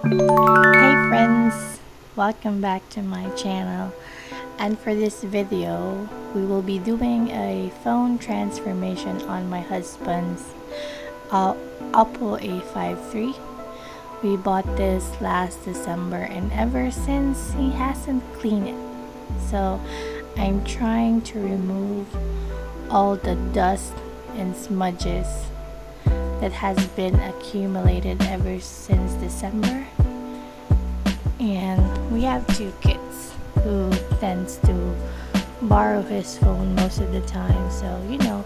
Hey friends, welcome back to my channel, and for this video we will be doing a phone transformation on my husband's Oppo A53. We bought this last December and ever since he hasn't cleaned it, so I'm trying to remove all the dust and smudges that has been accumulated ever since December. And we have two kids who tends to borrow his phone most of the time, so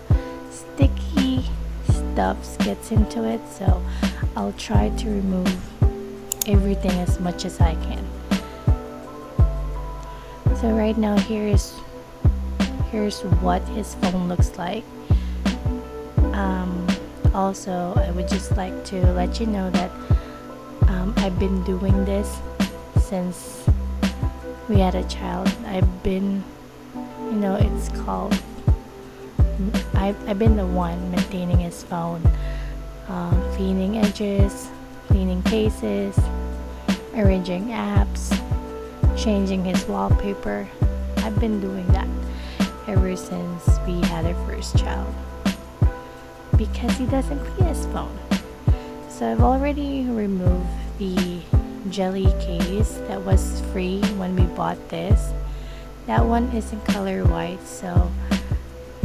sticky stuff gets into it, so I'll try to remove everything as much as I can. So right now here's what his phone looks like. Also, I would just like to let you know that I've been doing this since we had a child. I've been, it's called, I've been the one maintaining his phone, cleaning edges, cleaning cases, arranging apps, changing his wallpaper. I've been doing that ever since we had our first child, because he doesn't clean his phone. So I've already removed the jelly case that was free when we bought this. That one is in color white, so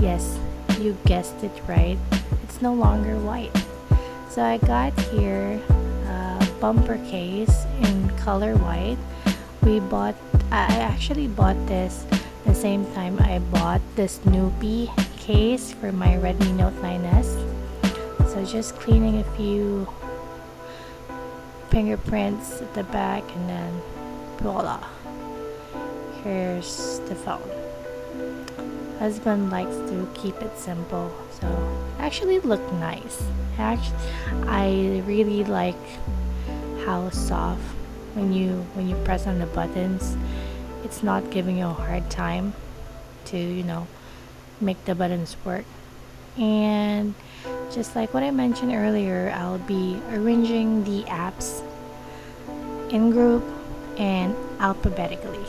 yes, you guessed it right, it's no longer white. So I got here a bumper case in color white. I actually bought this the same time I bought the Snoopy case for my Redmi Note 9s. So just cleaning a few fingerprints at the back, and then voila, here's the phone. Husband likes to keep it simple, so actually it looked nice. I really like how soft when you press on the buttons, it's not giving you a hard time to make the buttons work. And just like what I mentioned earlier, I'll be arranging the apps in group and alphabetically,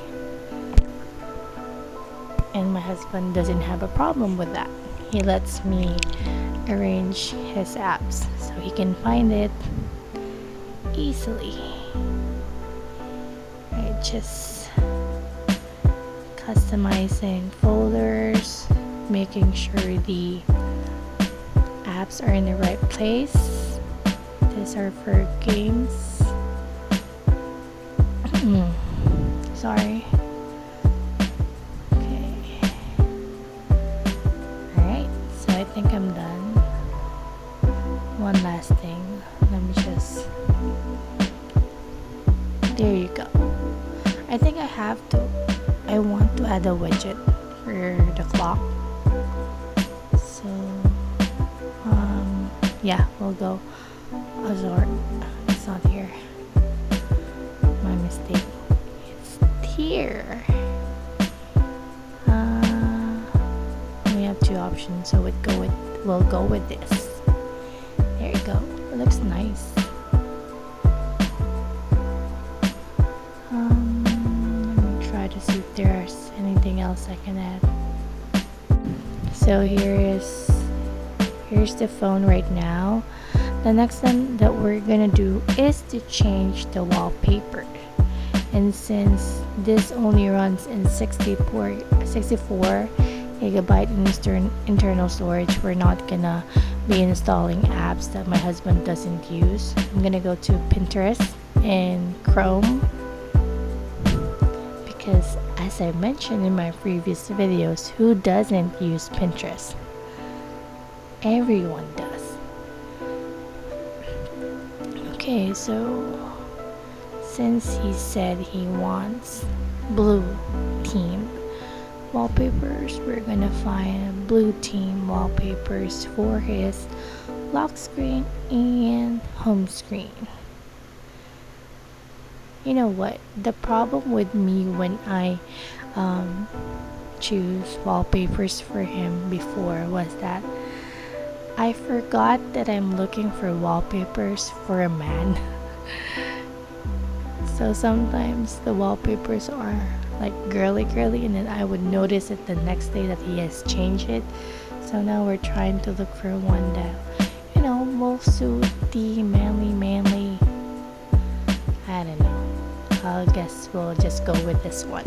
and my husband doesn't have a problem with that. He lets me arrange his apps so he can find it easily. Just customizing folders, making sure the apps are in the right place. These are for games. Sorry. Okay. Alright, so I think I'm done. One last thing. Let me just... There you go. I think I want to add a widget for the clock. So, yeah, we'll go. Oh, sorry, it's not here. My mistake. It's here. We have two options, so we'll go with this. There you go. It looks nice. To see if there's anything else I can add. So here's the phone right now. The next thing that we're gonna do is to change the wallpaper, and since this only runs in 64 gigabyte internal storage, we're not gonna be installing apps that my husband doesn't use. I'm gonna go to Pinterest and Chrome, because as I mentioned in my previous videos, who doesn't use Pinterest? Everyone does. Okay, so since he said he wants blue theme wallpapers, we're gonna find blue theme wallpapers for his lock screen and home screen. You know what, the problem with me when I choose wallpapers for him before was that I forgot that I'm looking for wallpapers for a man. So sometimes the wallpapers are like girly and then I would notice it the next day that he has changed it. So now we're trying to look for one that, you know, will suit the manly. I don't know. I guess we'll just go with this one.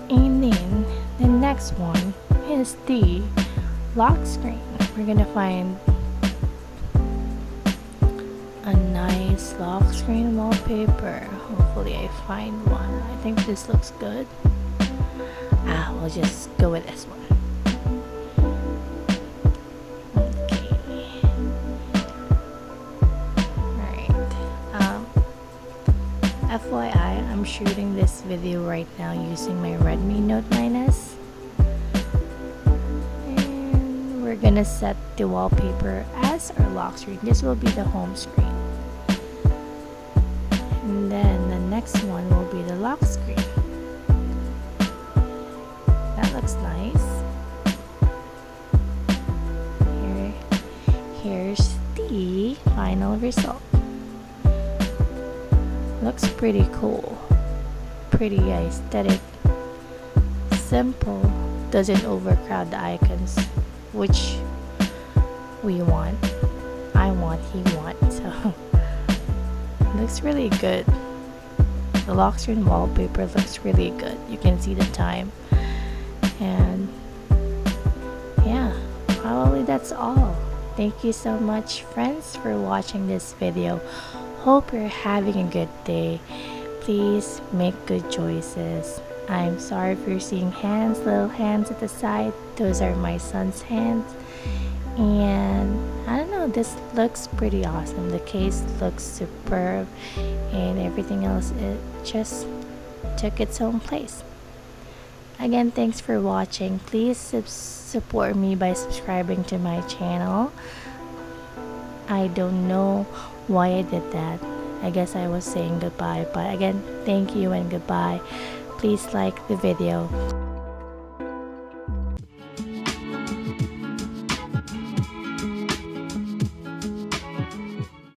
And then the next one is the lock screen. We're gonna find a nice lock screen wallpaper. Hopefully I find one. I think this looks good. We'll just go with this one. FYI, I'm shooting this video right now using my Redmi Note 9S. And we're gonna set the wallpaper as our lock screen. This will be the home screen. And then the next one will be the lock screen. That looks nice. Here's the final result. Looks pretty cool, pretty aesthetic, simple, doesn't overcrowd the icons, which we want, I want, he wants, so looks really good. The lock screen wallpaper looks really good. You can see the time, and yeah, probably that's all. Thank you so much, friends, for watching this video. Hope you're having a good day. Please make good choices. I'm sorry if you're seeing hands, little hands at the side. Those are my son's hands. And I don't know, this looks pretty awesome. The case looks superb, and everything else, it just took its own place. Again, thanks for watching. Please support me by subscribing to my channel. I don't know why I did that. I guess I was saying goodbye, but again, thank you and goodbye. Please like the video.